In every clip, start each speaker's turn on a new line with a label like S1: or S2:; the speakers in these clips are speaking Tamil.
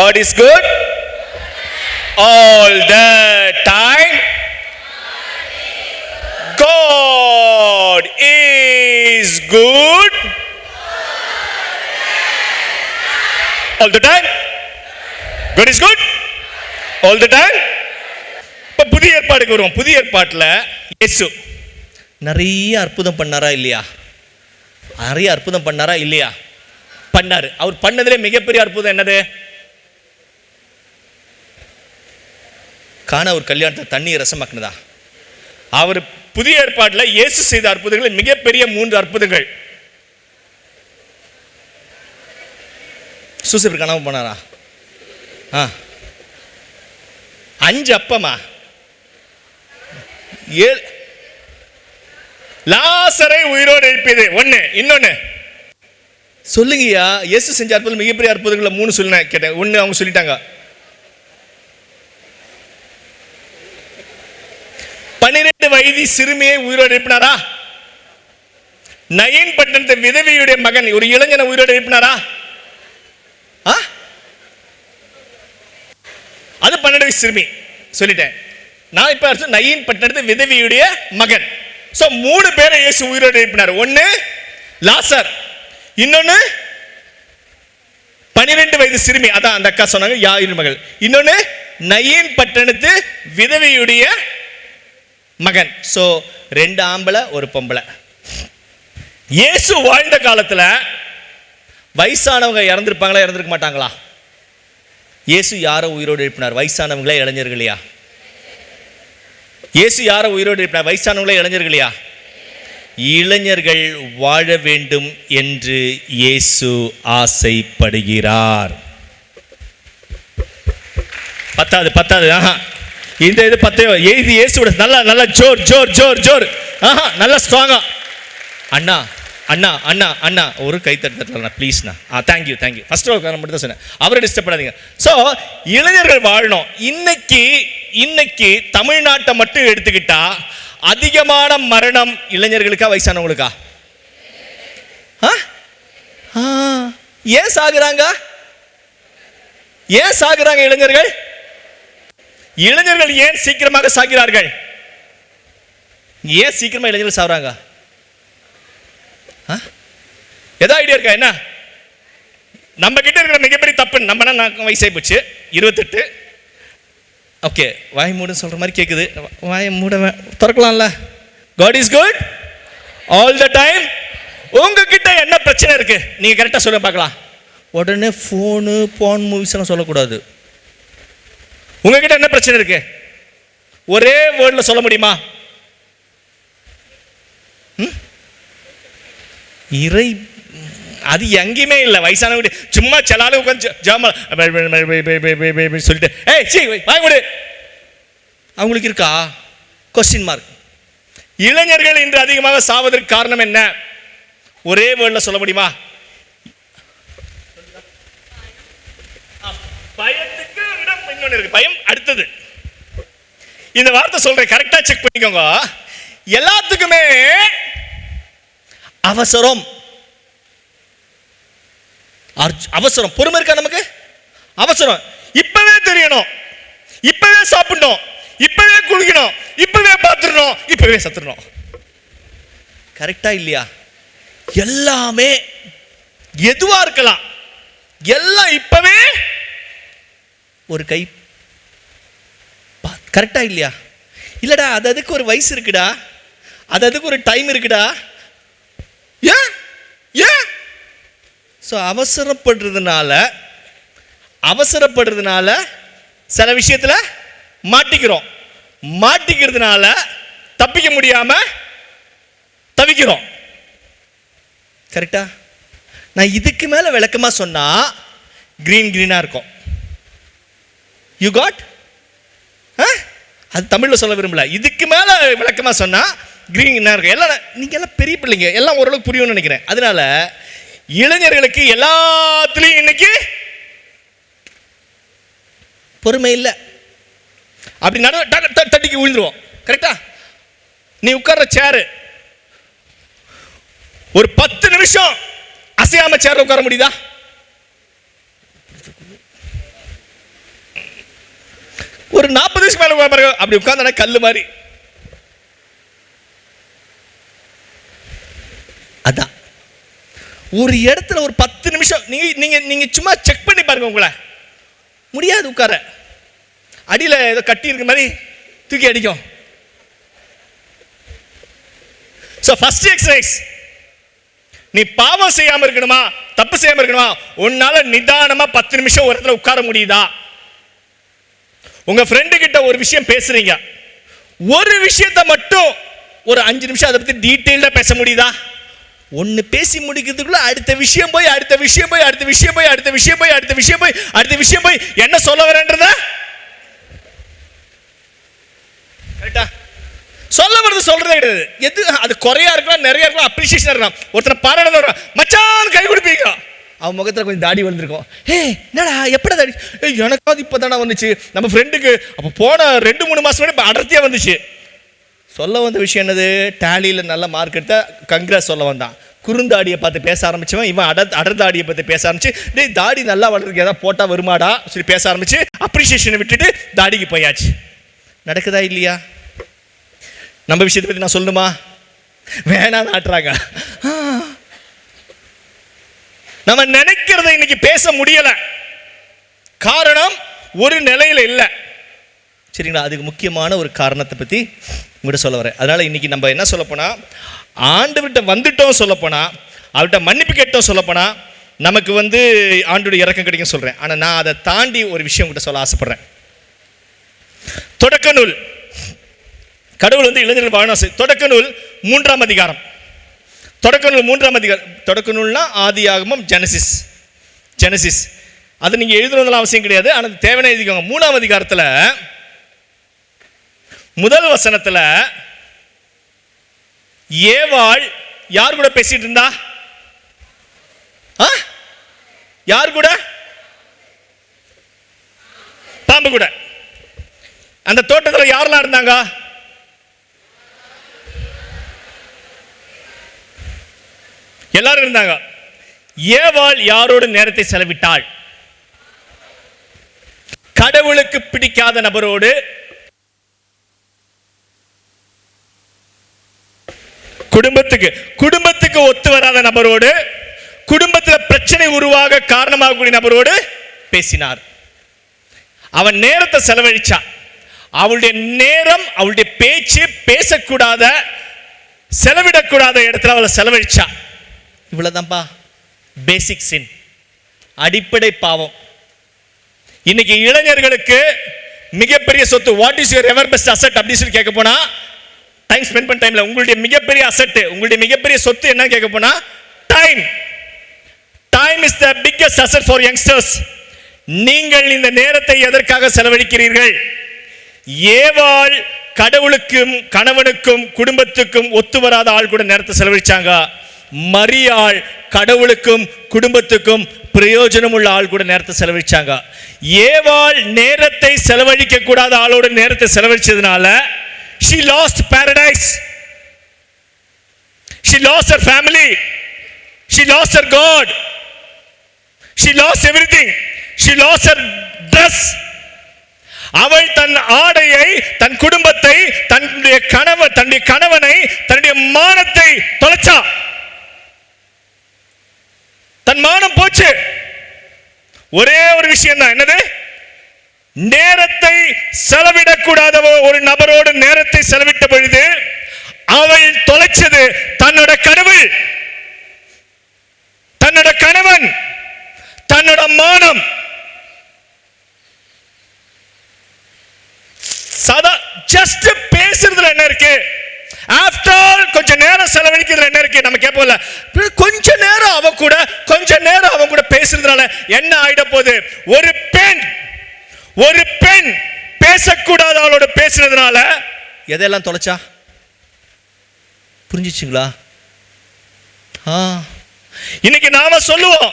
S1: God is good all the time. God is good all the time. God is good all the time. இப்போ புதிய ஏற்பாடுக்கு வருவோம். புதிய ஏற்பாட்டில் இயேசு நிறைய அற்புதம் பண்ணாரா இல்லையா? நிறைய அற்புதம் பண்ணாரா இல்லையா? பண்ணாரு. அவர் பண்ணதிலே மிகப்பெரிய அற்புதம் என்னது? காணா ஒரு கல்யாணத்தை தண்ணி ரசமாக்குனதா? அவர் புதிய ஏற்பாட்டில் இயேசு செய்த அற்புதங்கள் மிகப்பெரிய 3 அற்புதங்கள். சூசைப்பர் காணாம போனாரா? 5 அப்பமா, 7 லாசரை உயிரோடு எழுப்பியது ஒண்ணு. இன்னொன்னு சொல்லுங்கய்யா. இயேசு செஞ்ச அற்புதம் மிகப்பெரிய அற்புதங்களை 3 சொல்லுங்க கேட்டேன். ஒண்ணு அவங்க சொல்லிட்டாங்க. 12 வயது சிறுமியை உயிரோடு எழுப்பினாரா? நயீன் பட்டணத்து விதவியுடைய மகன் ஒரு இளைஞனை உயிரோடு எழுப்பினாரா? அது 12 வயசு சிறுமி சொல்லிட்டேன். நான் இப்ப நயீன் பட்டணத்து விதவியுடைய மகன். சோ 3 பேரை இயேசு உயிரோடு எழுப்பினார். ஒன்னு லாசர், இன்னொன்னு 12 வயது சிறுமி, அதான் அந்த அக்கா சொன்னாங்க யாயிர் மகள். இன்னொன்னு நயீன் பட்டணத்து விதவியுடைய மகன். சோ 2 ஆம்பளை 1 பொம்பளை. இயேசு வாழ்ந்த காலத்துல வயசானவங்க இறந்திருப்பாங்களா இறந்திருக்க மாட்டாங்களா? இயேசு யாரை உயிரோடு எழுப்பினார்? வயசானவங்களே இளைஞர்களையா? இயேசு யாரை உயிரோடு எழுப்பினார்? வயசானவங்களே இளைஞர்களையா? இளைஞர்கள் வாழ வேண்டும் என்று இயேசு ஆசைப்படுகிறார். 10 இந்த இது 10 எழுதி இயேசுவோட நல்லா நல்லா ஜோர் ஜோர் ஜோர் ஜோர் நல்லா ஸ்ட்ராங்கா. அண்ணா அண்ணா அண்ணா அண்ணா ஒரு கை தட்டலாம் ப்ளீஸ்ண்ணா. Thank you thank you. ஃபர்ஸ்ட் உட்கார மட்டும் தான் சொன்னேன். அவரை டிஸ்டர்ப் பண்ணாதீங்க. ஸோ இளைஞர்கள் வாழணும். இன்னைக்கு தமிழ்நாட்டை மட்டும் எடுத்துக்கிட்டா அதிகமான மரணம் இளைஞர்களுக்கா வயசானவங்களுக்கா? ஏன் சாகுறாங்க? ஏன் சாகுறாங்க இளைஞர்கள்? இளைஞர்கள் ஏன் சீக்கிரமாக சாகிறார்கள்? ஏன் சீக்கிரமா இளைஞர்கள் சாகுறாங்க? ஏதோ ஐடியா இருக்கா? என்ன நம்ம கிட்ட இருக்கிற மிகப்பெரிய தப்பு, நம்ம வயசாகி போச்சு 28. ஓகே வாய் மூட சொல்ற மாதிரி கேக்குது. வாயை மூட திறக்கலாம்ல. God is good all the time. உங்ககிட்ட என்ன பிரச்சனை இருக்கு நீங்க கரெக்டா சொல்ல பார்க்கலாம். உடனே போன் மூவிஸ் எல்லாம் சொல்லக்கூடாது. உங்ககிட்ட என்ன பிரச்சனை இருக்கு ஒரே வேர்ட்ல சொல்ல முடியுமா? இறை அது எங்கேயுமே இல்லை. வயசானவங்க சும்மா செலாலும் உட்காந்து சொல்லிட்டு வாங்க அவங்களுக்கு இருக்கா? Question mark. இளைஞர்கள் இன்று அதிகமாக சாவதற்கு காரணம் என்ன? ஒரே வேர்ட்ல சொல்ல முடியுமா? பயத்துக்கு இடம் இன்னொன்னு இருக்கு. பயம் அடுத்தது. இந்த வார்த்தை சொல்றேன், கரெக்டா செக் பண்ணிக்கோங்க. எல்லாத்துக்குமே அவசரம். அவசரம். பொறுமை இருக்கா நமக்கு? அவசரம். இப்பவே தெரியணும், இப்பவே சாப்பிடணும், இப்பவே குளிக்கணும், இப்பவே பார்த்துடணும், இப்பவே சத்துடணும். கரெக்டா இல்லையா? எல்லாமே எதுவா இருக்கலாம், எல்லாம் இப்பவே ஒரு கை. கரெக்டா இல்லையா? இல்லடா அது அதுக்கு ஒரு வயசு இருக்குடா, அது அதுக்கு ஒரு டைம் இருக்குடா. ஏன் ஏன் ஸோ அவசரப்படுறதுனால சில விஷயத்தில் மாட்டிக்கிறதுனால தப்பிக்க முடியாம தவிக்கிறோம். கரெக்டா? நான் இதுக்கு மேல விளக்கமா சொன்னா கிரீனா இருக்கும். You got? அது தமிழ்ல சொல்ல விரும்பல. இதுக்கு மேல விளக்கமா சொன்னா கிரீனா இருக்கும். எல்லாம் நீங்க எல்லாம் பெரிய பிள்ளைங்க, எல்லாம் ஓரளவுக்கு புரியும்னு நினைக்கிறேன். அதனால இளைஞர்களுக்கு எல்லாத்துலயும் இன்னைக்கு பொறுமை இல்லை. அப்படி தட்டிக்கு விழுந்துருவோம். கரெக்டா? நீ உட்கார்ற சேரு ஒரு 10 நிமிஷம் அசையாம சேர்ல உட்கார முடியுதா? ஒரு 40 வயசுக்கு மேல பாருங்க, அப்படி உட்கார்ந்தா கல்லு மாதிரி. அதான் ஒரு இடத்துல ஒரு 10 நிமிஷம் நீங்க சும்மா செக் பண்ணி பாருங்க, உங்களை முடியாது உட்கார. அடியில் ஏதோ கட்டி இருக்க மாதிரி தூக்கி அடிக்கும். So first exercise, நீ பாவம் செய்யாம இருக்கணுமா, தப்பு செய்யாம இருக்கணுமா, உன்னால நிதானமா 10 நிமிஷம் ஒரு இடத்துல உட்கார முடியுதா? உங்க ஃப்ரெண்டு கிட்ட ஒரு விஷயம் பேசுறீங்க, ஒரு விஷயத்தை மட்டும் ஒரு 5 நிமிஷம் அதை பத்தி டீட்டெயில்டா பேச முடியுதா? ஒன்னு பேசி முடிக்கிறதுக்குள்ள அடுத்த விஷயம் போய் அடுத்த விஷயம் போய் அடுத்த விஷயம் போய் அடுத்த விஷயம் போய் அடுத்த விஷயம் போய் அடுத்த விஷயம் போய் என்ன சொல்ல வரேன்றத கரெக்டா சொல்ல வரது சொல்றதே கிடையாது. எது அது குறையா இருக்கலாம், நிறைய இருக்கலாம், அப்ரிசியேஷன் இருக்கலாம். ஒருத்தனை பாராட்டுறது வரும், மச்சான் கை கொடுப்பீங்க, அவன் முகத்துல கொஞ்சம் தாடி வந்திருக்கும். என்னடா எப்படா தாடி? எனக்காவது இப்பதானே வந்துச்சு. நம்ம ஃப்ரெண்டுக்கு அப்போ போன 2-3 மாசம் முன்னாடி அடர்த்தியா வந்துச்சு. சொல்ல வந்த விஷயம் என்னது? டேலியில் நல்ல மார்க் எடுத்த கங்க்ராஸ் சொல்ல வந்தான். குறுந்தாடியை பார்த்து பேச ஆரம்பிச்சவன் இவன் அடர்தாடியை பார்த்து பேச ஆரம்பிச்சு, டேய் தாடி நல்லா வளர்றதுக்கு ஏதாவது போட்டால் வருமாடா சொல்லி பேச ஆரம்பிச்சு அப்ரிசியேஷனை விட்டுட்டு தாடிக்கு போயாச்சு. நடக்குதா இல்லையா? நம்ம விஷயத்தை பற்றி நான் சொல்லணுமா? வேணான்னு ஆட்டுறாங்க. நம்ம நினைக்கிறத இன்னைக்கு பேச முடியல, காரணம் ஒரு நிலையில இல்லை. சரிங்களா? அதுக்கு முக்கியமான ஒரு காரணத்தை பற்றி உங்கள்கிட்ட சொல்ல வரேன். அதனால் இன்றைக்கி நம்ம என்ன சொல்லப்போனால், ஆண்டவர்கிட்ட வந்துட்டோம் சொல்லப்போனால், அவர்கிட்ட மன்னிப்பு கேட்டோம் சொல்லப்போனால் நமக்கு ஆண்டோடைய இறக்கம் கிடைக்கும் சொல்கிறேன். ஆனால் நான் அதை தாண்டி ஒரு விஷயம் உங்கள்கிட்ட சொல்ல ஆசைப்பட்றேன். தொடக்க நூல், கடவுள் இளைஞர்கள் வாழணும். தொடக்க நூல் 3ஆம் அதிகாரம். தொடக்க நூல் 3ஆம் அதிகாரம். தொடக்க நூல்னா ஆதியாகமம், ஜெனசிஸ். அது நீங்கள் எழுதணும்னு அவசியம் கிடையாது, ஆனால் தேவையான எழுதிக்கோங்க. 3ஆம் அதிகாரத்தில் முதல் வசனத்துல ஏவாள் யார் கூட பேசிட்டு இருந்தா? யார் கூட? பாம்பு கூட. அந்த தோட்டத்தில் யாரெல்லாம் இருந்தாங்க? எல்லாரும் இருந்தாங்க. ஏவாள் யாரோடு நேரத்தை செலவிட்டாள்? கடவுளுக்கு பிடிக்காத நபரோடு, குடும்பத்துக்கு ஒத்து வராத நபரோடு, குடும்பத்தில் பிரச்சனை உருவாக காரணமாகக்கூடிய நபரோடு பேசினார். அவன் நேரத்தை செலவழிச்சா. அவளுடைய நேரம், அவளுடைய பேச்சு பேசக்கூடாத, செலவிடக்கூடாத இடத்துல அவளை செலவழிச்சா. இவ்வளவுதான்பா பேசிக் சின், அடிப்படை பாவம். இன்னைக்கு இளைஞர்களுக்கு மிகப்பெரிய சொத்து, what is your ever best asset அப்படி சொல்லி கேட்க போனா, டைம் ஸ்பெண்ட் பண்ண டைம்ல உங்களுடைய மிகப்பெரிய அசெட், உங்களுடைய மிகப்பெரிய சொத்து என்ன கேட்க போனா time. Time is the biggest asset for youngsters. நீங்கள் இந்த நேரத்தை எதற்காக செலவழிக்கிறீர்கள்? ஏவாள் கடவுளுக்கும் கணவனுக்கும் குடும்பத்துக்கும் ஒத்து வராத ஆள் கூட நேரத்தை செலவழிச்சாங்க. மரியாள் கடவுளுக்கும் குடும்பத்துக்கும் பிரயோஜனம் உள்ள ஆள் கூட நேரத்தை செலவழிச்சாங்க. ஏவாள் நேரத்தை செலவழிக்க கூடாத ஆளோட நேரத்தை செலவழிச்சதுனால she lost paradise, she lost her family, she lost her God, she lost everything, she lost her dress. அவள் தன் ஆடையை, தன் குடும்பத்தை, தன்னுடைய கணவனை, தன்னுடைய மானத்தை தொலைச்சா. தன் மானம் போச்சு. ஒரே ஒரு விஷயம் தான், என்னது? நேரத்தை செலவிடக்கூடாத ஒரு நபரோடு நேரத்தை செலவிட்ட பொழுது அவள் தொலைச்சது தன்னோட கடவுள், தன்னோட கணவன், தன்னோட மானம். சதா ஜஸ்ட் பேசுறதுல என்ன இருக்கு? ஆஃப்டர் ஆல் கொஞ்ச நேரம் செலவழிக்கிறதுல என்ன இருக்கு? நம்ம கேட்போம்ல, கொஞ்ச நேரம் அவன் கூட பேசுறதுனால என்ன ஆயிட போகுது? ஒரு பெண் பேசக்கூடாத அவளோட பேசுறதுனால எதெல்லாம் தொலைச்சா? புரிஞ்சிச்சுங்களா? இன்னைக்கு நாம சொல்லுவோம்,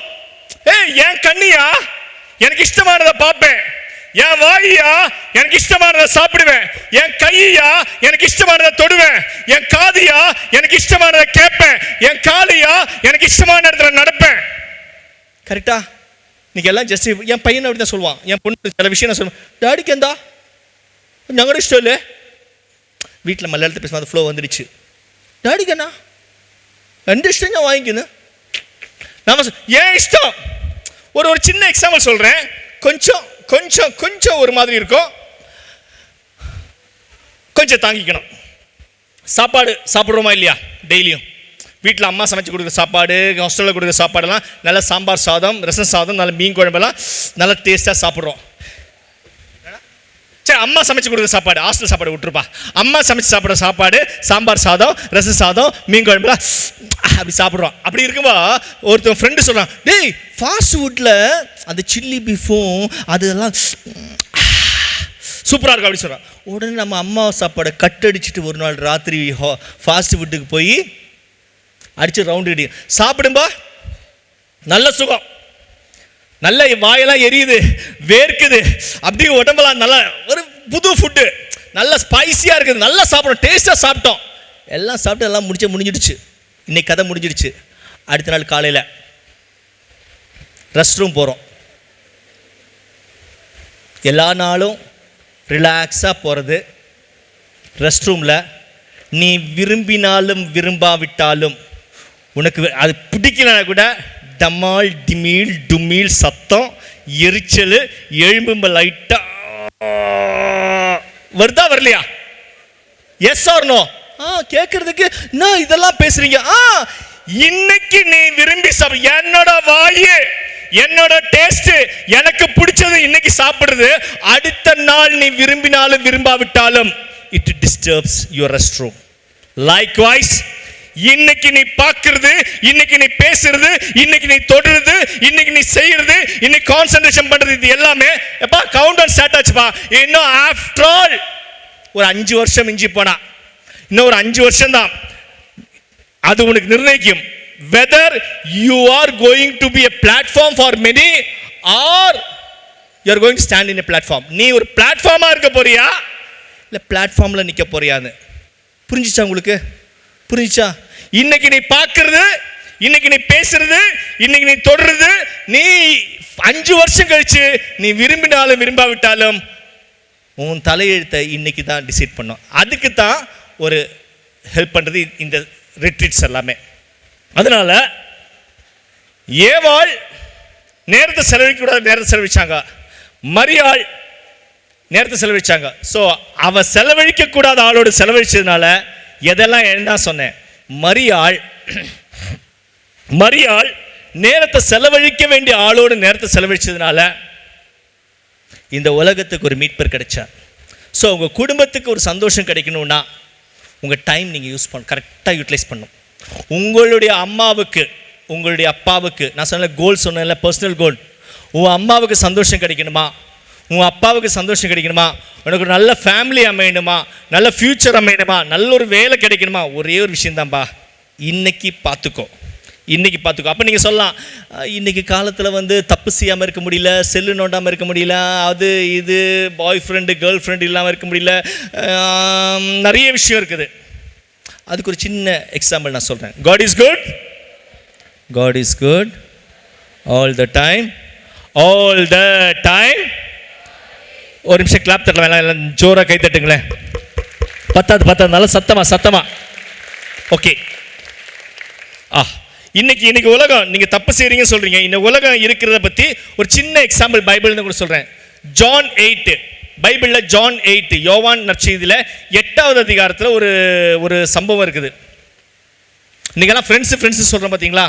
S1: என் கண்ணியா எனக்கு இஷ்டமானதை பார்ப்பேன், என் வாயியா எனக்கு இஷ்டமானதை சாப்பிடுவேன், என் கையா எனக்கு இஷ்டமானதை தொடுவேன், என் காதியா எனக்கு இஷ்டமானதை கேட்பேன், என் காலியா எனக்கு இஷ்டமான இடத்துல நடப்பேன். கரெக்டா? இன்னைக்கு எல்லாம் ஜஸ்ட் என் பையனை அப்படி தான் சொல்லுவான். என் பொண்ணு சில விஷயம் நான் சொல்லுவேன், டாடிக்கு எந்தா ഞങ്ങളുടെ ഇഷ്ടമല്ലേ? വീട്ടിൽ മലയാളത്തിൽ പേசும் അത് ഫ്ലോ வந்துடுச்சு. டாடிக்கண்ணா എൻ്റെ ഇഷ്ടം ഞാൻ വാങ്ങിക്കുന്നു. ஏன் இஷ்டம். ஒரு சின்ன எக்ஸாம்பிள் சொல்கிறேன். கொஞ்சம் கொஞ்சம் கொஞ்சம் ஒரு மாதிரி இருக்கும், கொஞ்சம் தாங்கிக்கணும். சாப்பாடு சாப்பிட்றோமா இல்லையா? டெய்லியும் வீட்டில் அம்மா சமைச்சு கொடுக்குற சாப்பாடு, ஹாஸ்டலில் கொடுக்குற சாப்பாடெல்லாம் நல்ல சாம்பார் சாதம், ரசம் சாதம், நல்ல மீன் குழம்பெல்லாம் நல்லா டேஸ்ட்டாக சாப்பிட்றோம். சரி, அம்மா சமைச்சு கொடுக்குற சாப்பாடு, ஹாஸ்டல் சாப்பாடு விட்டுருப்பா. அம்மா சமைச்சு சாப்பிட்ற சாப்பாடு, சாம்பார் சாதம், ரசம் சாதம், மீன் குழம்புலாம் அப்படி சாப்பிட்றோம். அப்படி இருக்கும்போ ஒருத்தன் ஃப்ரெண்டு சொல்கிறான், டேய் ஃபாஸ்ட் ஃபுட்டில் அந்த சில்லி பீஃபும் அதெல்லாம் சூப்பராக இருக்கும் அப்படி சொல்கிறான். உடனே நம்ம அம்மா சாப்பாடை கட்டடிச்சிட்டு ஒரு நாள் ராத்திரி ஃபாஸ்ட் ஃபுட்டுக்கு போய் அடித்து ரவுண்டு அடி சாப்பிடும்பா, நல்ல சுகம், நல்ல வாயெல்லாம் எரியுது, வேர்க்குது, அப்படியே உடம்பெல்லாம் நல்லா ஒரு புது ஃபுட்டு, நல்ல ஸ்பைஸியாக இருக்குது, நல்லா சாப்பிட்றோம், டேஸ்ட்டாக சாப்பிட்டோம். எல்லாம் சாப்பிட்டு எல்லாம் முடிஞ்சிடுச்சு. இன்னைக்கு கதை முடிஞ்சிடுச்சு. அடுத்த நாள் காலையில் ரெஸ்ட் ரூம் போகிறோம். எல்லா நாளும் ரிலாக்ஸாக போகிறது ரெஸ்ட் ரூமில். நீ விரும்பினாலும் விரும்பாவிட்டாலும் உனக்கு அது பிடிக்கலனா கூட டமால் டிமீல் டுமீல் சத்தம், எரிச்சல், எழும்பும்ப லைட்டாக வருதா வரலையா? Yes or no? கேட்கறதுக்கு நான் இதெல்லாம் பேசுறீங்க. இன்னைக்கு நீ விரும்பி என்னோட வாயு, என்னோட டேஸ்ட், எனக்கு பிடிச்சது இன்னைக்கு சாப்பிடுறது. அடுத்த நாள் நீ விரும்பினாலும் விரும்பாவிட்டாலும் it disturbs your rest room. Likewise இன்னைக்கு நீ பார்க்கிறது, இன்னைக்கு நீ பேசுறது, இன்னைக்கு நீ தொடுறது, இன்னைக்கு நீ செய்யறது, இன்னைக்கு கான்சென்ட்ரேஷன் பண்றது, இது எல்லாமே எப்பா கவுண்ட் டவுன் ஸ்டார்ட் ஆச்சுப்பா. இன்னும் ஆஃப்டர் ஆல் ஒரு 5 வருஷம் மிஞ்சி போனா, இன்னும் ஒரு 5 வருஷம் தான் அது உனக்கு நிர்ணயிக்கும் whether you are going to be a platform for many or you are going to stand in a platform. நீ ஒரு பிளாட்ஃபார்மா இருக்க போறியா இல்ல பிளாட்ஃபார்ம்ல நிக்க போறியான்னு புரிஞ்சுச்சா உங்களுக்கு? புரிஞ்சுச்சா? இன்னைக்கு நீ பார்க்கிறது, இன்னைக்கு நீ பேசுறது, இன்னைக்கு நீ தொடுறது, நீ 5 வருஷம் கழிச்சு நீ விரும்பினாலும் விரும்பாவிட்டாலும் உன் தலையெழுத்தை இன்னைக்கு தான் டிசைட் பண்ணும். அதுக்கு தான் ஒரு ஹெல்ப் பண்ணுறது இந்த ரிட்ரீட்ஸ் எல்லாமே. அதனால ஏவாள் நேரத்தை செலவழிக்கூடாது, நேரத்தை செலவழிச்சாங்க. மரியாள் நேரத்தை செலவழிச்சாங்க. ஸோ அவ செலவழிக்க கூடாத ஆளோடு செலவழிச்சதுனால எதெல்லாம் என்ன சொன்னேன்? மரியாள் நேரத்தை செலவழிக்க வேண்டிய ஆளோடு நேரத்தை செலவழிச்சதுனால இந்த உலகத்துக்கு ஒரு மீட்பர் கிடைச்சார். ஸோ உங்கள் குடும்பத்துக்கு ஒரு சந்தோஷம் கிடைக்கணும்னா உங்கள் டைம் நீங்கள் யூஸ் பண்ண கரெக்டாக யூட்டிலைஸ் பண்ணணும். உங்களுடைய அம்மாவுக்கு, உங்களுடைய அப்பாவுக்கு, நான் சொன்ன கோல் சொன்னேன்ல, பர்சனல் கோல், உன் அம்மாவுக்கு சந்தோஷம் கிடைக்கணுமா, உன் அப்பாவுக்கு சந்தோஷம் கிடைக்கணுமா, உனக்கு ஒரு நல்ல ஃபேமிலி அமையணுமா, நல்ல ஃப்யூச்சர் அமையணுமா, நல்ல ஒரு வேலை கிடைக்கணுமா, ஒரே ஒரு விஷயந்தான்பா, இன்னைக்கு பார்த்துக்கோ, இன்னைக்கு பார்த்துக்கோ. அப்போ நீங்கள் சொல்லலாம், இன்றைக்கி காலத்தில் தப்பு செய்யாமல் இருக்க முடியல, செல்லு நோண்டாமல் இருக்க முடியல, அது இது பாய் ஃப்ரெண்டு கேர்ள் ஃப்ரெண்டு இல்லாமல் இருக்க முடியல, நிறைய விஷயம் இருக்குது. அதுக்கு ஒரு சின்ன எக்ஸாம்பிள் நான் சொல்கிறேன். God is good, God is good all the time, all the time. ஒரு நிமிஷம் கிளாப் தட்டலாம், எல்லாம் ஜோராக கை தட்டுங்களேன். பத்தாது நல்லா சத்தமா. ஓகே. இன்னைக்கு உலகம், நீங்கள் தப்பு செய்கிறீங்கன்னு சொல்கிறீங்க. இந்த உலகம் இருக்கிறத பற்றி ஒரு சின்ன எக்ஸாம்பிள் பைபிள்னு கூட சொல்கிறேன். ஜான் 8, பைபிளில் ஜான் 8, யோவான் நற்செய்தியில் 8வது அதிகாரத்தில் ஒரு சம்பவம் இருக்குது. நீங்கள்லாம் ஃப்ரெண்ட்ஸு சொல்கிறோம் பார்த்தீங்களா?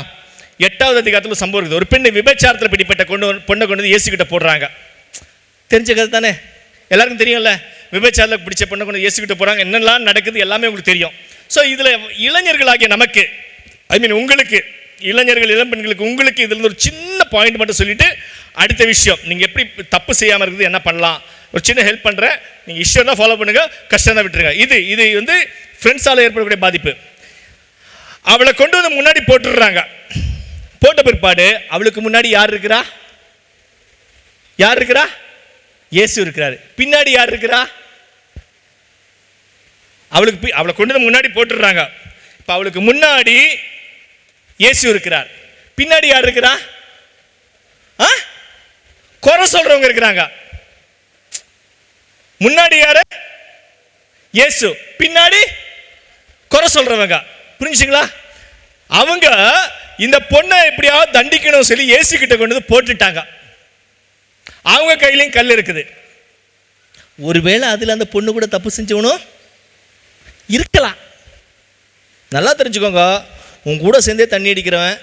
S1: 8வது அதிகாரத்தில் ஒரு சம்பவம் இருக்குது. ஒரு பெண்ணை விபச்சாரத்தில் பிடிப்பட்ட பொண்ணை கொண்டு வந்து இயேசுகிட்ட போடுறாங்க. தெரிஞ்ச கதை தானே, எல்லாருக்கும் தெரியும்ல. விபச்சாரத்தில் பிடிச்ச பொண்ணை கொண்டு இயேசுகிட்ட போகிறாங்க. என்னெல்லாம் நடக்குது எல்லாமே உங்களுக்கு தெரியும். ஸோ இதில் இளைஞர்களாகிய நமக்கு, உங்களுக்கு இளைஞர்கள், இளம்பெண்களுக்கு, உங்களுக்கு இதில் ஒரு சின்ன பாயிண்ட் மட்டும் சொல்லிட்டு அடுத்த விஷயம், நீங்கள் எப்படி தப்பு செய்யாமல் இருக்குது, என்ன பண்ணலாம், ஒரு சின்ன ஹெல்ப் பண்ணுறேன். நீங்கள் இஷ்டம் தான் ஃபாலோ பண்ணுங்கள், கஷ்டம் தான் விட்டுருங்க. இது ஃப்ரெண்ட்ஸால் ஏற்படக்கூடிய பாதிப்பு. அவளை கொண்டு வந்து முன்னாடி போட்டுடுறாங்க. போட்ட பிற்பாடு அவளுக்கு முன்னாடி யார் இருக்கிறா? இயேசு இருக்கிறாரு. பின்னாடி யார் இருக்கிறா? அவளை கொண்டு வந்து முன்னாடி போட்டுடுறாங்க. இப்போ அவளுக்கு முன்னாடி இயேசு இருக்கிறார், பின்னாடி யார் இருக்கிறா? குறை சொல்றவங்க இருக்கிறாங்க. முன்னாடி யாரு? இயேசு. பின்னாடி குறை சொல்றவங்க. புரிஞ்சுங்களா? அவங்க இந்த பொண்ணை எப்படியாவது தண்டிக்கணும் சொல்லி இயேசு கிட்ட கொண்டு வந்து போட்டுட்டாங்க. அவங்க கையிலையும் கல் இருக்குது. ஒருவேளை அதில் அந்த பொண்ணு கூட தப்பு செஞ்சவனும் இருக்கலாம். நல்லா தெரிஞ்சுக்கோங்க, உன் கூட சேர்ந்தே தண்ணி அடிக்கிறவன்,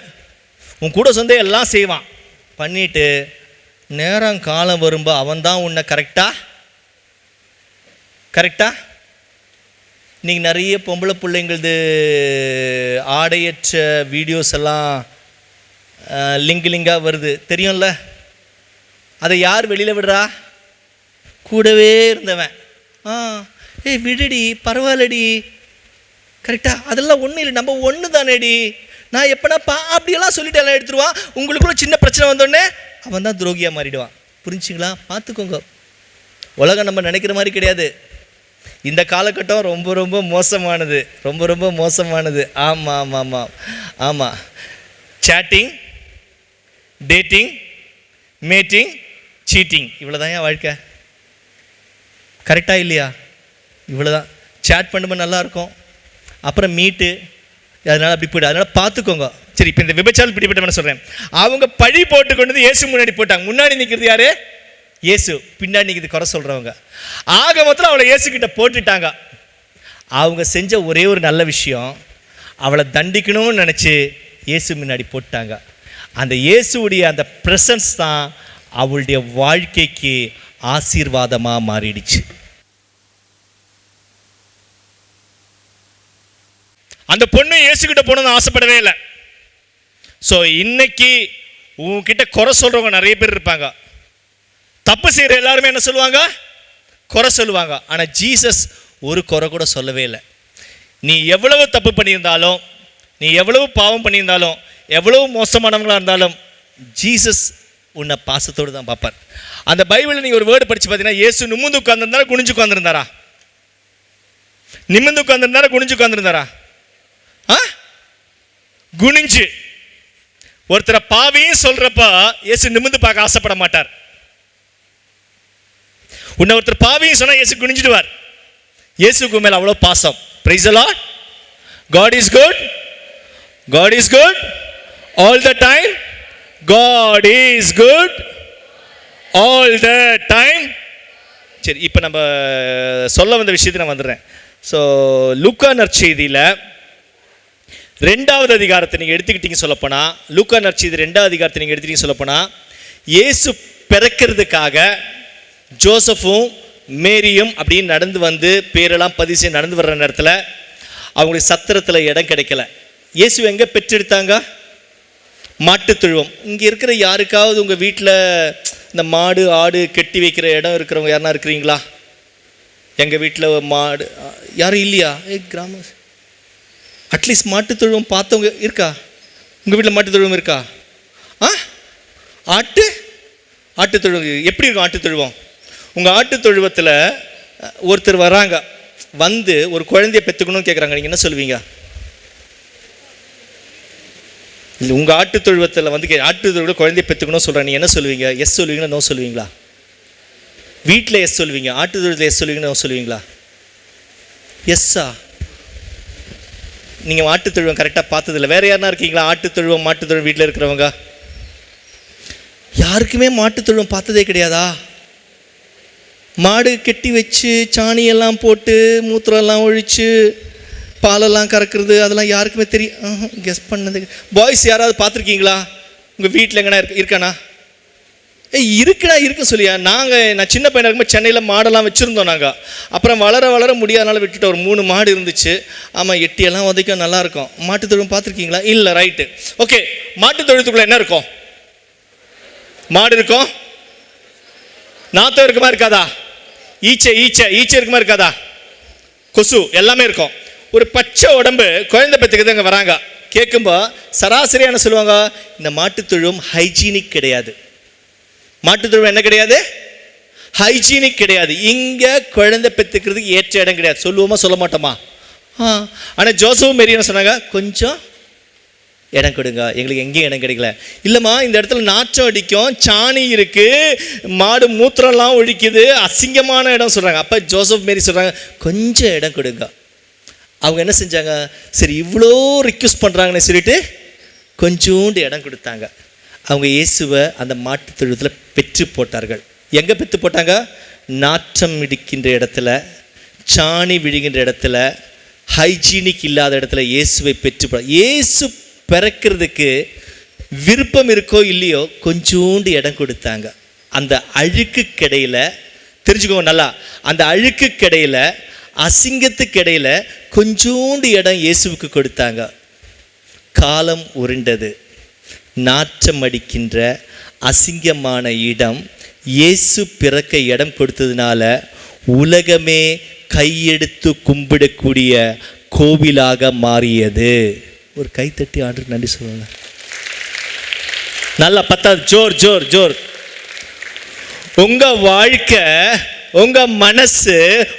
S1: உன் கூட சேர்ந்தே எல்லாம் செய்வான். பண்ணிட்டு நேரம் காலம் வரும்போது அவன் தான் உன்னை கரெக்டா நீங்கள் நிறைய பொம்பளை பிள்ளைங்களது ஆடையற்ற வீடியோஸ் எல்லாம் லிங்காக வருது தெரியும்ல. அதை யார் வெளியில் விடுறா? கூடவே இருந்தவன். ஏய் விடுடி, பரவாயில்லடி, கரெக்டா, அதெல்லாம் ஒன்றும் இல்லை, நம்ம ஒன்று தானேடி, நான் எப்போனா அப்படியெல்லாம் சொல்லிட்டு எல்லாம் எடுத்துருவான். உங்களுக்குள்ள சின்ன பிரச்சனை வந்தோடனே அவன் தான் துரோகியாக மாறிடுவான். புரிஞ்சுங்களா? பார்த்துக்கோங்க, உலகம் நம்ம நினைக்கிற மாதிரி கிடையாது. இந்த காலகட்டம் ரொம்ப ரொம்ப மோசமானது, ரொம்ப ரொம்ப மோசமானது. ஆமாம் ஆமாம் ஆமாம் ஆமாம். சேட்டிங், டேட்டிங், மேட்டிங், சீட்டிங், இவ்வளோதான் என் வாழ்க்கை. கரெக்டாக இல்லையா? இவ்வளோதான். சேட் பண்ணும்போது நல்லாயிருக்கும், அப்புறம் மீட்டு, அதனால் அப்படி போய்ட்டு, அதனால் பார்த்துக்கோங்க. சரி, இப்போ இந்த விபச்சாரம் பிடிப்பட்டவன சொல்கிறேன். அவங்க பழி போட்டு கொண்டு வந்து இயேசு முன்னாடி போட்டாங்க. முன்னாடி நிற்கிறது யாரு? இயேசு. பின்னாடி நிற்கிறது குறை சொல்கிறவங்க. ஆக மொத்தம் அவளை இயேசு கிட்ட போட்டுட்டாங்க. அவங்க செஞ்ச ஒரே ஒரு நல்ல விஷயம், அவளை தண்டிக்கணும்னு நினச்சி இயேசு முன்னாடி போட்டாங்க. அந்த இயேசுடைய அந்த ப்ரெசன்ஸ் தான் அவளுடைய வாழ்க்கைக்கு ஆசீர்வாதமாக மாறிடுச்சு. அந்த பொண்ணு இயேசுகிட்ட போகணும்னு ஆசைப்படவே இல்லை. ஸோ இன்னைக்கு உங்ககிட்ட குறை சொல்கிறவங்க நிறைய பேர் இருப்பாங்க. தப்பு செய்கிற எல்லாருமே என்ன சொல்லுவாங்க? குறை சொல்லுவாங்க. ஆனால் ஜீசஸ் ஒரு குறை கூட சொல்லவே இல்லை. நீ எவ்வளவு தப்பு பண்ணியிருந்தாலும், நீ எவ்வளவு பாவம் பண்ணியிருந்தாலும், எவ்வளவு மோசமானவங்களாக இருந்தாலும், ஜீசஸ் உன்னை பாசத்தோடு தான் பார்ப்பார். அந்த பைபிளில் நீங்கள் ஒரு வேர்டு படித்து பார்த்தீங்கன்னா, இயேசு நிமிர்ந்து உட்கார்ந்துருந்தாரா குனிஞ்சு உட்கார்ந்துருந்தாரா? நிமிர்ந்து உட்கார்ந்துருந்தாரா குனிஞ்சு உட்கார்ந்துருந்தாரா? குனிஞ்சு. ஒருத்தரை பாவியும் சொல்றப்ப இயேசு நிமிர்ந்து பார்க்க ஆசைப்பட மாட்டார். உன்னை ஒருத்தர் பாவியும் சொன்னா இயேசு குனிஞ்சிடுவார். இயேசுக்கு மேல அவ்வளவு பாசம். Praise the Lord. God is good. God is good all the time. God is good all the time. சரி, இப்போ நம்ம சொல்ல வந்த விஷயத்தை நான் வந்துடுறேன். ஸோ லூக்கா நற்செய்தியில் 2வது அதிகாரத்தை நீங்கள் எடுத்துக்கிட்டீங்க சொல்லப்போனால், லூக்கா நற்செய்தி 2வது அதிகாரத்தை நீங்கள் எடுத்துக்கிட்டீங்க சொல்லப்போனால், இயேசு பிறக்கிறதுக்காக ஜோசஃபும் மேரியும் அப்படின்னு நடந்து வந்து பேரெல்லாம் பதிவு செய்ய நடந்து வர்ற நேரத்தில் அவங்களுக்கு சத்திரத்தில் இடம் கிடைக்கல. இயேசு எங்கே பெற்றெடுத்தாங்க? மாட்டுத்தொழுவம். இங்கே இருக்கிற யாருக்காவது உங்கள் வீட்டில் இந்த மாடு ஆடு கெட்டி வைக்கிற இடம் இருக்கிறவங்க யாருன்னா இருக்கிறீங்களா? எங்கள் வீட்டில் மாடு யாரும் இல்லையா? கிராம அட்லீஸ்ட் மாட்டுத்தொழுவம் பார்த்தவங்க இருக்கா? உங்கள் வீட்டில் மாட்டுத்தொழுவம் இருக்கா? ஆட்டுத்தொழுவம் எப்படி இருக்கும்? ஆட்டுத்தொழுவம், உங்கள் ஆட்டுத்தொழுவத்தில் ஒருத்தர் வராங்க, வந்து ஒரு குழந்தைய பெற்றுக்கணும்னு கேட்குறாங்க, நீங்கள் என்ன சொல்லுவீங்க? இல்லை, உங்கள் ஆட்டுத்தொழுவத்தில் வந்து ஆட்டுத்தொழுவ குழந்தைய பெற்றுக்கணும்னு சொல்கிறாங்க, நீங்கள் என்ன சொல்லுவீங்க? எஸ் சொல்லுவீங்களா நோ சொல்லுவீங்களா? வீட்டில் எஸ் சொல்லுவீங்க, ஆட்டுத்தொழுவத்தில் எஸ் சொல்லுவீங்கன்னா நோ சொல்லுவீங்களா? எஸ்ஸா? நீங்கள் ஆட்டுத்தொழுவம் கரெக்டாக பார்த்ததில்ல. வேறு யாருனா இருக்கீங்களா ஆட்டுத்தொழுவம் மாட்டுத்தொழுவம் வீட்டில் இருக்கிறவங்க? யாருக்குமே மாட்டுத்தொழுவம் பார்த்ததே கிடையாதா? மாடு கெட்டி வச்சு சாணியெல்லாம் போட்டு மூத்திரம்லாம் ஒழிச்சு பாலெல்லாம் கறக்கிறது அதெல்லாம் யாருக்குமே தெரியும்? கெஸ் பண்ணது. பாய்ஸ் யாராவது பார்த்துருக்கீங்களா? உங்கள் வீட்டில் எங்கன்னா இருக்கானா? இருக்குன்னு சொல்லியா? நான் சின்ன பையனாக இருக்கும்போது சென்னையில் மாடெல்லாம் வச்சுருந்தோம் நாங்கள். அப்புறம் வளர முடியாதனால விட்டுட்டு ஒரு 3 மாடு இருந்துச்சு. ஆமாம், எட்டியெல்லாம் உதைக்கும், நல்லாயிருக்கும். மாட்டு தொழுவம் பார்த்துருக்கீங்களா? இல்லை, ரைட்டு, ஓகே. மாட்டு தொழுவத்துக்குள்ளே என்ன இருக்கும்? மாடு இருக்கும், நாத்தம் இருக்குமா இருக்காதா? ஈச்சை இருக்குமா இருக்காதா? கொசு எல்லாமே இருக்கும். ஒரு பச்சை உடம்பு குழந்தை பெற்றுக்கிறது அங்கே வராங்க. கேட்கும்போது சராசரியான சொல்லுவாங்க, இந்த மாட்டுத்தொழுவம் ஹைஜீனிக் கிடையாது. மாட்டுத்தொழுவம் என்ன கிடையாது? ஹைஜீனிக் கிடையாது. இங்கே குழந்தை பெற்றுக்கிறதுக்கு ஏற்ற இடம் கிடையாது. சொல்லுவோமா சொல்ல மாட்டோமா? ஆனால் ஜோசவும் மேரி என்ன சொன்னாங்க? கொஞ்சம் இடம் கொடுங்க. எங்களுக்கு எங்கேயும் இடம் கிடைக்கல. இல்லைம்மா, இந்த இடத்துல நாற்றம் அடிக்கும், சாணி இருக்குது, மாடு மூத்திரம்லாம் ஒழிக்குது, அசிங்கமான இடம் சொல்கிறாங்க. அப்போ ஜோசப் மேரி சொல்கிறாங்க, கொஞ்சம் இடம் கொடுங்க. அவங்க என்ன செஞ்சாங்க, சரி இவ்வளோ ரிக்வெஸ்ட் பண்ணுறாங்கன்னு சொல்லிட்டு கொஞ்சோண்டு இடம் கொடுத்தாங்க. அவங்க இயேசுவை அந்த மாட்டு தொழுவத்தில் பெற்று போட்டார்கள். எங்கே பெற்று போட்டாங்க? நாற்றம் இடிக்கின்ற இடத்துல, சாணி விழுகின்ற இடத்துல, ஹைஜீனிக் இல்லாத இடத்துல இயேசுவை பெற்று போ. இயேசு பிறக்கிறதுக்கு விருப்பம் இருக்கோ இல்லையோ கொஞ்சோண்டு இடம் கொடுத்தாங்க. அந்த அழுக்கு கிடையில, தெரிஞ்சுக்கோங்க நல்லா, அந்த அழுக்கு கிடையில, அசிங்கத்துக்கு இடையில கொஞ்சோண்டு இடம் இயேசுவுக்கு கொடுத்தாங்க. காலம் உருண்டது. நாற்றம் அடிக்கின்ற அசிங்கமான இடம் இயேசு பிறக்க இடம் கொடுத்ததுனால உலகமே கையெடுத்து கும்பிடக்கூடிய கோவிலாக மாறியது. ஒரு கைத்தட்டி ஆண்டு நன்றி சொல்லுங்க. நல்லா பத்தாது, ஜோர் ஜோர் ஜோர். உங்க வாழ்க்கை, உங்க மனசு,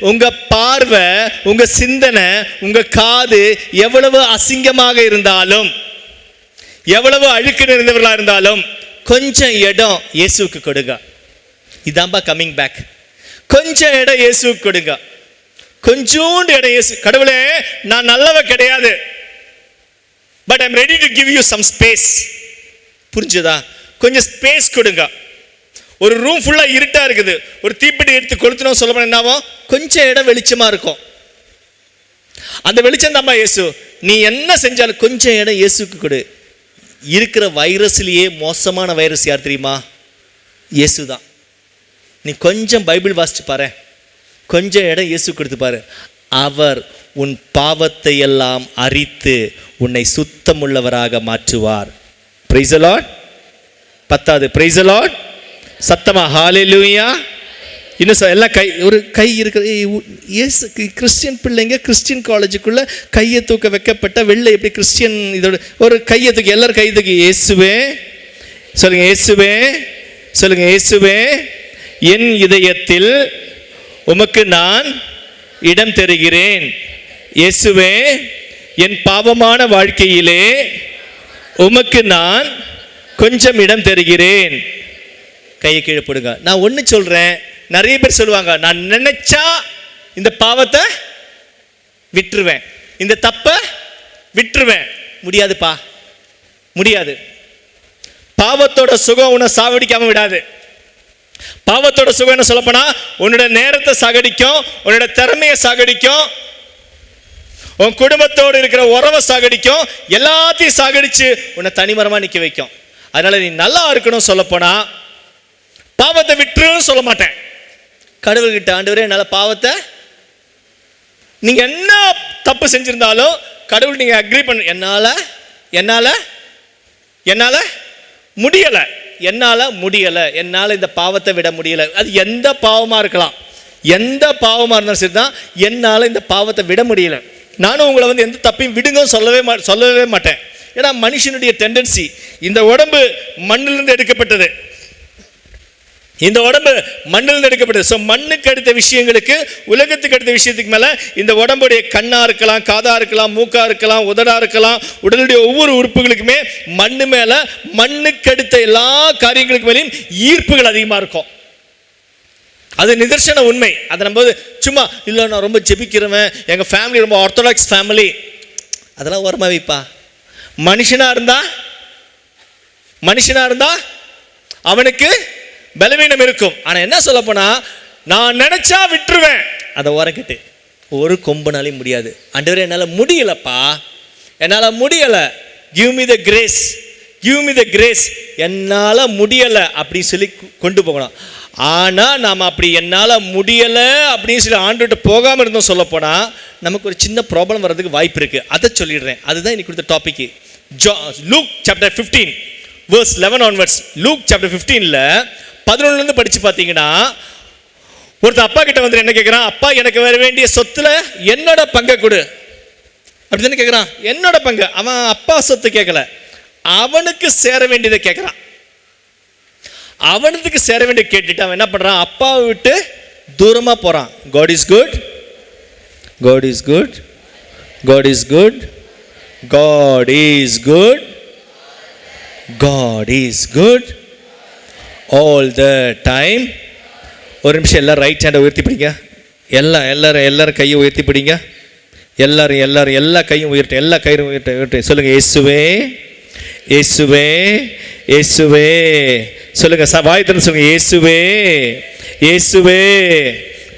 S1: உங்க பார்வை, உங்க சிந்தனை, உங்க காது எவ்வளவு அசிங்கமாக இருந்தாலும், எவ்வளவு அழுக்கு நிறைந்தவர்களாக இருந்தாலும் கொஞ்சம் இடம் இயேசுவுக்கு கொடுங்க. இதாம்பா கம்மிங் பேக். கொஞ்சம் இடம் இயேசுவுக்கு கொடுங்க. கொஞ்சோண்டு இடம் இயேசு. கடவுளே, நான் நல்லவ கிடையாது, but I am ready to give you some space. புரிஞ்சுதா? கொஞ்சம் ஸ்பேஸ் கொடுங்க. ஒரு ரூம் ஃபுல்லாக இருட்டாக இருக்குது, ஒரு தீப்பெட்டி எடுத்து கொளுத்தணும் சொல்ல போனால் என்னாவும், கொஞ்சம் இடம் வெளிச்சமாக இருக்கும். அந்த வெளிச்சம் தான்ப்பா இயேசு. நீ என்ன செஞ்சாலும் கொஞ்சம் இடம் இயேசுக்கு கொடு. இருக்கிற வைரஸ்லேயே மோசமான வைரஸ் யார் தெரியுமா? இயேசு தான். நீ கொஞ்சம் பைபிள் வாசிச்சு பாரு, கொஞ்சம் இடம் இயேசு கொடுத்து பாரு. அவர் உன் பாவத்தை எல்லாம் அரித்து உன்னை சுத்தமுள்ளவராக மாற்றுவார். Praise the Lord. பத்தாவது பிரைஸ் தி லார்ட். சத்தமா ஹalleluya. இன்னும் எல்லாம் கை, ஒரு கை இருக்கிற இயேசு. கிறிஸ்டியன் பிள்ளைங்க கிறிஸ்டியன் காலேஜுக்குள்ள கையை தூக்க வைக்கப்பட்ட வெள்ளை எப்படி கிறிஸ்டியன் இதோட ஒரு கையை தூக்கி, எல்லாரும் கை தூக்கி இயேசுவே சொல்லுங்க, இயேசுவே சொல்லுங்க, இயேசுவே என் இதயத்தில் உமக்கு நான் இடம் தருகிறேன். இயேசுவே என் பாவமான வாழ்க்கையிலே உமக்கு நான் கொஞ்சம் இடம் தருகிறேன். கையை கீழே போடுங்க. நான் ஒன்று சொல்கிறேன், நிறைய பேர் சொல்லுவாங்க, நான் நினைச்சா இந்த பாவத்தை விட்டுருவேன், இந்த தப்பை விட்டுருவேன். முடியாதுப்பா, முடியாது. பாவத்தோட சுகம் உன்னை சாவடிக்காம விடாது. பாவத்தோட சுகம் என்ன சொல்லப்போனா, உன்னோட நேரத்தை சாகடிக்கும், உன்னோட திறமையை சாகடிக்கும், உன் குடும்பத்தோடு இருக்கிற உறவை சாகடிக்கும், எல்லாத்தையும் சாகடிச்சு உன்னை தனிமரமா நிற்க வைக்கும். அதனால நீ நல்லா இருக்கணும் சொல்லப்போனா பாவத்தை விட்டுருன்னு சொல்ல மாட்டேன். கடவுள்கிட்ட, ஆண்டவரே என்னால் பாவத்தை, நீங்க என்ன தப்பு செஞ்சிருந்தாலும் கடவுள் நீங்க அக்ரி பண்ண, என்னால முடியல, என்னால் இந்த பாவத்தை விட முடியல. அது எந்த பாவமா இருக்கலாம், எந்த பாவமா இருந்தாலும் சரிதான், என்னால் இந்த பாவத்தை விட முடியல. நானும் உங்களை எந்த தப்பையும் விடுங்க சொல்லவே மாட்டேன். ஏன்னா மனுஷனுடைய டெண்டன்சி, இந்த உடம்பு மண்ணிலிருந்து எடுக்கப்பட்டது, இந்த உடம்பு மண்ணிலிருந்து எடுக்கப்பட்டது. ஸோ மண்ணுக்கு அடுத்த விஷயங்களுக்கு, உலகத்துக்கு அடுத்த விஷயத்துக்கு மேலே இந்த உடம்புடைய கண்ணா இருக்கலாம், காதா இருக்கலாம், மூக்கா இருக்கலாம், உதடா இருக்கலாம், உடலுடைய ஒவ்வொரு உறுப்புகளுக்குமே மண்ணு மேலே, மண்ணுக்கு அடுத்த எல்லா காரியங்களுக்கு மேலேயும் ஈர்ப்புகள் அதிகமாக இருக்கும். அது நிதர்சன உண்மை. அதை நம்ம சும்மா இல்லை நான் ரொம்ப ஜெபிக்கிறவன், எங்கள் ஃபேமிலி ரொம்ப ஆர்த்தடாக்ஸ் ஃபேமிலி, அதெல்லாம் ஓரமாக வைப்பா. மனுஷனா இருந்தா அவனுக்கு பலவீனம் இருக்கும். ஆனா என்ன சொல்ல போனா, நான் நினைச்சா விட்டுருவேன், அதை ஓரக்கிட்டு ஒரு கொம்புனாலையும் முடியாது. ஆண்டவரே என்னால் முடியலப்பா, என்னால் முடியலை, give me the grace, give me the grace, என்னால் முடியலை அப்படின்னு சொல்லி கொண்டு போகணும். ஆனால் நாம் அப்படி என்னால் முடியலை அப்படின்னு சொல்லி ஆண்டுகிட்ட போகாமல் இருந்தோம் சொல்ல போனால் நமக்கு ஒரு சின்ன ப்ராப்ளம் வர்றதுக்கு வாய்ப்பு இருக்குது. அதை சொல்லிடுறேன். அதுதான் இன்னைக்கு கொடுத்த topic. Luke chapter 15 verse 11 onwards. Luke chapter 15ல 11லேருந்து படித்து பார்த்தீங்கன்னா, ஒருத்தர் அப்பா கிட்ட வந்து என்ன கேட்குறான், அப்பா எனக்கு வர வேண்டிய சொத்துல என்னோட பங்கை கொடு அப்படி தானே கேட்குறான். என்னோட பங்கு, அவன் அப்பா சொத்து கேட்கல, அவனுக்கு சேர வேண்டியதை கேட்குறான். அவனுக்கு சேர வேண்டிய கேட்டுட்டு அவன் என்ன பண்ணுறான், அப்பாவை விட்டு தூரமாக போகிறான். God is good, God is good, God is good, God is good, God is good all the time. ஒரு நிமிஷம் எல்லாரும் ரைட் ஹேண்டை உயர்த்தி பிடிங்க. எல்லாரும் கையை உயர்த்தி பிடிங்க. எல்லாரும் எல்லா கையும் உயர்த்து, எல்லா கையும் உயர்த்து சொல்லுங்க, இயேசுவே இயேசுவே இயேசுவே சொல்லுங்க, வாய் திறந்து சொல்லுங்க, இயேசுவே இயேசுவே.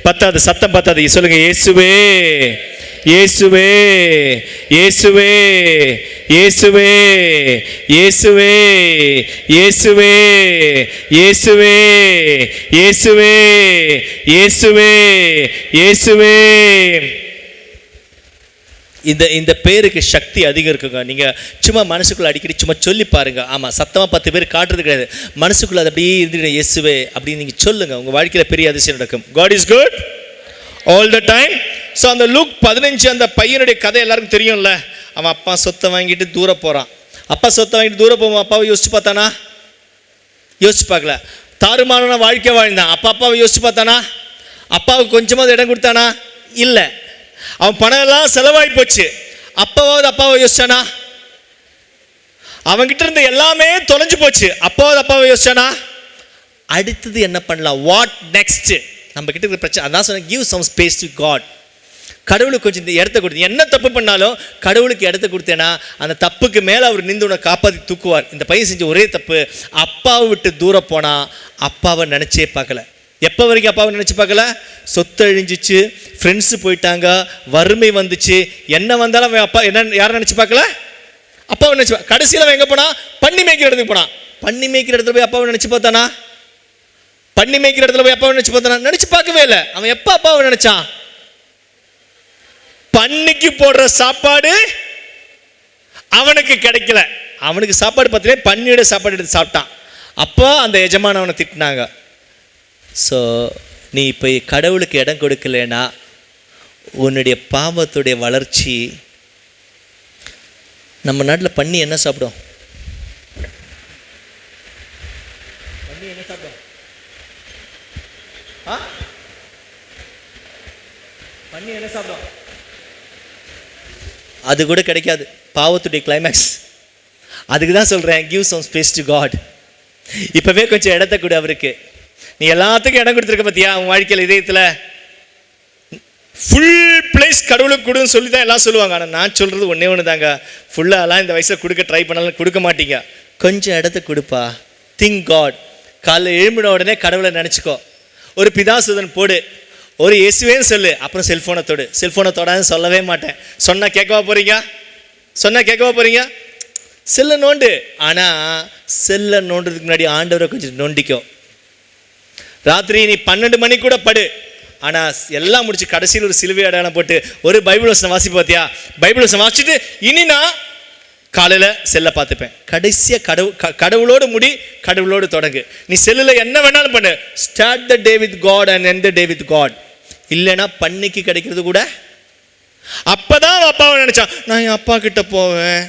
S1: பத்தாது, சத்தம் பத்தாது, சொல்லுங்க, இயேசுவே இயேசுவே இயேசுவே இயேசுவே இயேசுவே இயேசுவே இயேசுவே இயேசுவே இயேசுவே இயேசுவே. இந்த பேருக்கு சக்தி அதிகம் இருக்குங்க. நீங்கள் சும்மா மனசுக்குள்ளே அடிக்கடி சும்மா சொல்லி பாருங்க. ஆமாம், சத்தமாக 10 பேர் காட்டுறது கிடையாது, மனசுக்குள்ளே அது அப்படியே இருந்துட்டு இயேசுவே அப்படின்னு நீங்கள் சொல்லுங்கள். உங்கள் வாழ்க்கையில் பெரிய அதிசயம் நடக்கும். God is good all the time. So அந்த லூக் 15 அந்த பையனுடைய கதை எல்லாருக்கும் தெரியும்ல. அவன் அப்பா சொத்தை வாங்கிட்டு தூர போகிறான். அப்பா சொத்தை வாங்கிட்டு தூர போவான். அப்பாவை யோசிச்சு பார்த்தானா? யோசிச்சு பார்க்கல. தாறுமாறான வாழ்க்கை வாழ்ந்தான். அப்பாவை யோசிச்சு பார்த்தானா? அப்பாவுக்கு கொஞ்சமாவது இடம் கொடுத்தானா? இல்லை. அவன் பணம் எல்லாம் செலவாகி போச்சு. அப்பாவை யோசிச்சானா? அவன்கிட்ட இருந்த எல்லாமே தொலைஞ்சு போச்சு. அப்பாவை யோசிச்சானா? அடுத்தது என்ன பண்ணலாம்? What next? நம்ம கிட்ட இருக்கிற பிரச்சனை அதான் சொன்ன, give some space to God. கடவுளுக்கு கொஞ்சம் இடத்த கொடுத்து, என்ன தப்பு பண்ணாலும் கடவுளுக்கு இடத்த கொடுத்தேன்னா அந்த தப்புக்கு மேலே அவர் நின்று உன்னை காப்பாற்றி தூக்குவார். இந்த பையன் செஞ்ச ஒரே தப்பு, அப்பாவை விட்டு தூரம் போனால் அப்பாவை நினச்சே பார்க்கல. எப்போ வரைக்கும் அப்பாவை நினச்சி பார்க்கல? சொத்து அழிஞ்சிச்சு, ஃப்ரெண்ட்ஸு போயிட்டாங்க, வறுமை வந்துச்சு, என்ன வந்தாலும் அவன் அப்பா என்ன யாரை நினச்சி பார்க்கல? அப்பாவை நினச்சி. கடைசியில் அவன் எங்கே போனான்? பண்ணி மேய்க்கிற இடத்துக்கு போனான். பண்ணி மேய்க்கிற இடத்துல போய் அப்பாவை நினச்சி பார்த்தானா? பண்ணி மேய்க்கிற இடத்துல போய் அப்பாவை நினச்சி பார்த்தானா? நினச்சி பார்க்கவே இல்லை. அவன் எப்போ அப்பாவை நினச்சான்? பண்ணிக்கு போடுற சாப்பாடு அவனுக்கு கிடைக்கல. அவனுக்கு சாப்பாடு பார்த்தீங்கன்னா பண்ணியோட சாப்பாடு எடுத்து சாப்பிட்டான். அப்போ அந்த எஜமான அவனை திட்டினாங்க. ஸோ நீ இப்போ கடவுளுக்கு இடம் கொடுக்கலனா உன்னுடைய பாவத்துடைய வளர்ச்சி. நம்ம நாட்டில் பண்ணி என்ன சாப்பிடும்? பண்ணி என்ன சாப்பிடும்? பண்ணி என்ன சாப்பிடும்? அது கூட கிடைக்காது. பாவத்துடைய கிளைமேக்ஸ். அதுக்கு தான் சொல்கிறேன், give some space to God. இப்போவே கொஞ்சம் இடத்த கொடு அவருக்கு. நீ எல்லாத்துக்கும் இடம் கொடுத்துருக்க பார்த்தியா உன் வாழ்க்கையில், இதயத்தில் ஃபுல் பிளேஸ் கடவுளுக்கு கொடுன்னு சொல்லி தான் எல்லாம் சொல்லுவாங்க. ஆனால் நான் சொல்கிறது ஒன்றே ஒன்று தாங்க, ஃபுல்லாலாம் இந்த வயசில் கொடுக்க ட்ரை பண்ணாலும் கொடுக்க மாட்டீங்க. கொஞ்சம் இடத்த கொடுப்பா. Think God. காலைல எழும்பின உடனே கடவுளை நினச்சிக்கோ. ஒரு பிதாசுதன் போடு, ஒரு இயேசுவேன்னு சொல்லு, அப்புறம் செல்ஃபோனை தொடு. செல்ஃபோனை தொடாதுன்னு சொல்லவே மாட்டேன். சொன்னால் கேட்கவா போகிறீங்க? செல்லை நோண்டு. ஆனால் செல்லை நோண்டுறதுக்கு முன்னாடி ஆண்டவரை கொஞ்சம் நோண்டிக்கோ. ராத்திரி நீ 12 மணி கூட படு. ஆனால் எல்லாம் முடிச்சு கடைசியில் ஒரு சிலுவை அடையாளம் போட்டு ஒரு பைபிள் வசனம் வாசி பார்த்தியா? பைபிள் வசனம் வாசிச்சுட்டு இனி நான் காலையில் செல்லை பார்த்துப்பேன். கடைசியாக கடவுளோடு முடி, கடவுளோடு தொடங்கு. நீ செல்லில் என்ன வேணாலும் பண்ணு. Start the day with God and end the day with God. இல்லைன்னா பண்ணிக்கு கிடைக்கிறது கூட. அப்போதான் அப்பாவை நினச்சான், நான் என் அப்பா கிட்ட போவேன்,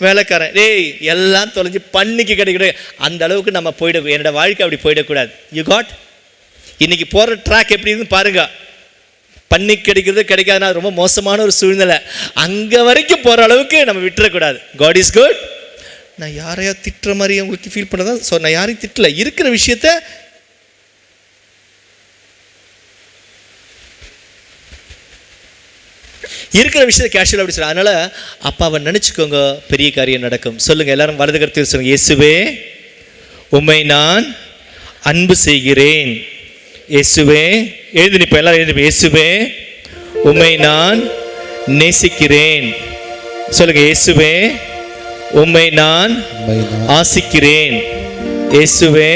S1: வேலைக்காரன். டேய், எல்லாம் தொலைஞ்சு பண்ணிக்கு கிடைக்கிறது. அந்த அளவுக்கு நம்ம என்னோட வாழ்க்கை அப்படி போயிடக்கூடாது. You God. இன்னைக்கு போகிற ட்ராக் எப்படி இருக்குன்னு பாருங்க. பண்ணி கிடைக்கிறது கிடைக்காதுன்னா ரொம்ப மோசமான ஒரு சூழ்நிலை. அங்கே வரைக்கும் போகிற அளவுக்கு நம்ம விட்டுறக்கூடாது. God is good. நான் யாரையா திட்டுற மாதிரி உங்களுக்கு ஃபீல் பண்ணதான் நான் யாரையும் திட்டல. இருக்கிற விஷயத்த கேஷுவலாக அப்படி சொல்ல. அதனால் அப்பாவை நினச்சிக்கோங்க, பெரிய காரியம் நடக்கும். சொல்லுங்கள் எல்லாரும், வலது கருத்தில் சொல்லுங்கள், இயேசுவே உம்மை நான் அன்பு செய்கிறேன். இயேசுவே, எழுதி நிற்ப எல்லாரும் எழுதி. இயேசுவே உம்மை நான் நேசிக்கிறேன். சொல்லுங்க, இயேசுவே உம்மை நான் ஆசிக்கிறேன். இயேசுவே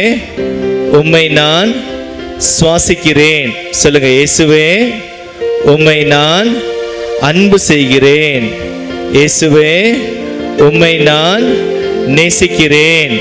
S1: உம்மை நான் சுவாசிக்கிறேன். சொல்லுங்க, இயேசுவே உம்மை நான் அன்பு செய்கிறேன். இயேசுவே உம்மை நான் நேசிக்கிறேன்.